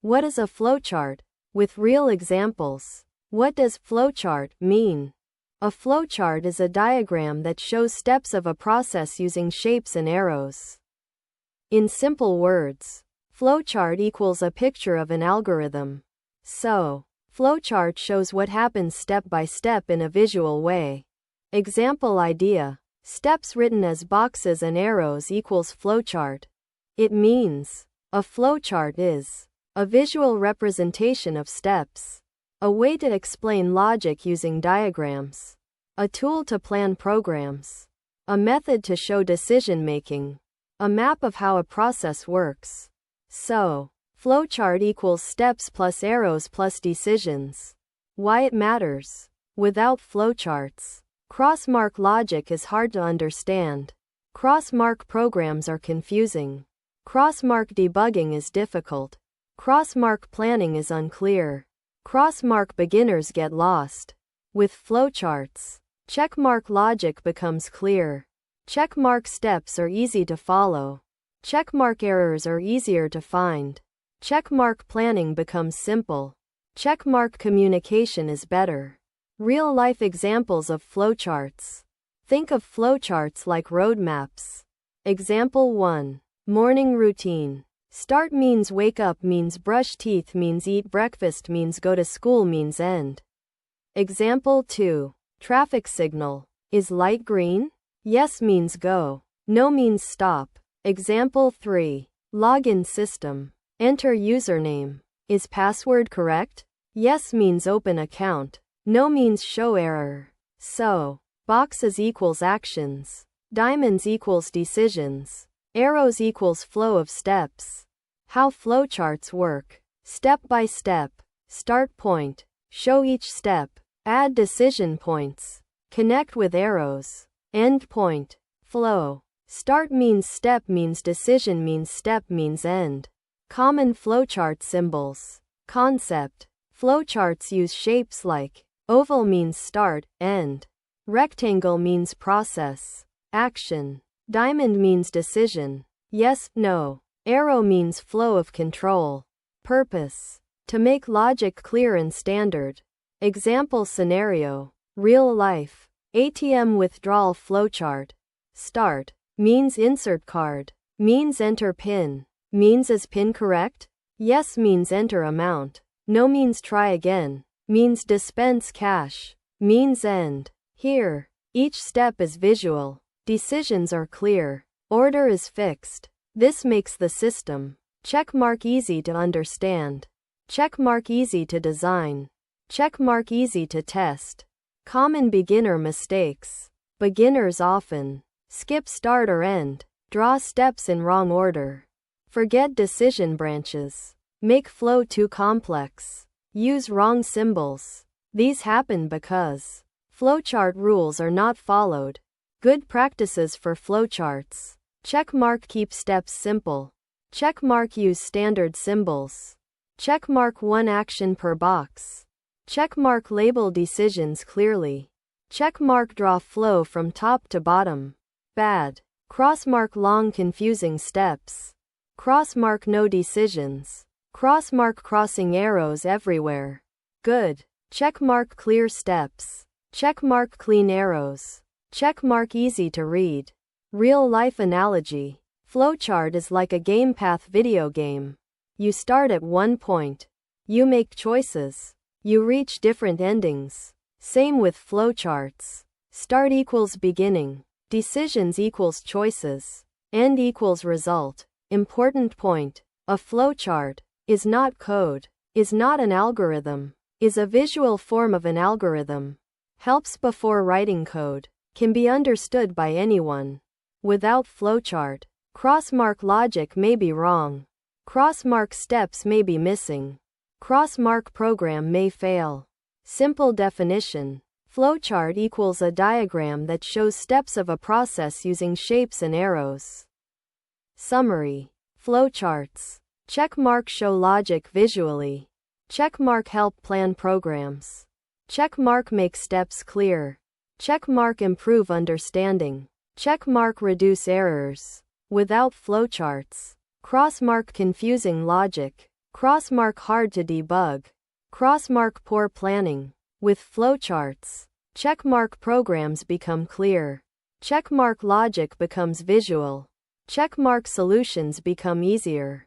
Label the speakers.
Speaker 1: What is a flowchart? With real examples. What does flowchart mean? A flowchart is a diagram that shows steps of a process using shapes and arrows. In simple words, flowchart equals a picture of an algorithm. So, flowchart shows what happens step by step in a visual way. Example idea. Steps written as boxes and arrows equals flowchart. It means, a flowchart is a visual representation of steps. A way to explain logic using diagrams. A tool to plan programs. A method to show decision making. A map of how a process works. So, flowchart equals steps plus arrows plus decisions. Why it matters. Without flowcharts, crossmark logic is hard to understand. Crossmark programs are confusing. Crossmark debugging is difficult. Crossmark planning is unclear. Crossmark beginners get lost. With flowcharts, checkmark logic becomes clear. Checkmark steps are easy to follow. Checkmark errors are easier to find. Checkmark planning becomes simple. Checkmark communication is better. Real-life examples of flowcharts. Think of flowcharts like roadmaps. Example 1. Morning routine. Start means wake up means brush teeth means eat breakfast means go to school means end. Example 2. Traffic signal. Is light green? Yes means go. No means stop. Example 3. Login system. Enter username. Is password correct? Yes means open account. No means show error. So, boxes equals actions. Diamonds equals decisions. Arrows equals flow of steps. How flowcharts work. Step by step. Start point. Show each step. Add decision points. Connect with arrows. End point. Flow. Start means step means decision means step means end. Common flowchart symbols. Concept. Flowcharts use shapes like oval means start, end. Rectangle means process. Action. Diamond means decision. Yes, no. Arrow means flow of control. Purpose. To make logic clear and standard. Example scenario. Real life. ATM withdrawal flowchart. Start. Means insert card. Means enter PIN. Means is PIN correct? Yes means enter amount. No means try again. Means dispense cash. Means end. Here, each step is visual. Decisions are clear. Order is fixed. This makes the system. Checkmark easy to understand. Checkmark easy to design. Checkmark easy to test. Common beginner mistakes. Beginners often skip start or end. Draw steps in wrong order. Forget decision branches. Make flow too complex. Use wrong symbols. These happen because flowchart rules are not followed. Good practices for flowcharts. Checkmark keep steps simple. Checkmark use standard symbols. Checkmark one action per box. Checkmark label decisions clearly. Checkmark draw flow from top to bottom. Bad. Crossmark long confusing steps. Crossmark no decisions. Crossmark crossing arrows everywhere. Good. Checkmark clear steps. Checkmark clean arrows. Checkmark easy to read. Real life analogy. Flowchart is like a game path video game. You start at one point. You make choices. You reach different endings. Same with flowcharts. Start equals beginning. Decisions equals choices. End equals result. Important point. A flowchart is not code, is not an algorithm, is a visual form of an algorithm. Helps before writing code. Can be understood by anyone. Without flowchart, crossmark logic may be wrong. Crossmark steps may be missing. Crossmark program may fail. Simple definition. Flowchart equals a diagram that shows steps of a process using shapes and arrows. Summary. Flowcharts. Checkmark show logic visually. Checkmark help plan programs. Checkmark make steps clear. Checkmark improve understanding. Checkmark reduce errors. Without flowcharts, crossmark confusing logic. Crossmark hard to debug. Crossmark poor planning. With flowcharts, checkmark programs become clear. Checkmark logic becomes visual. Checkmark solutions become easier.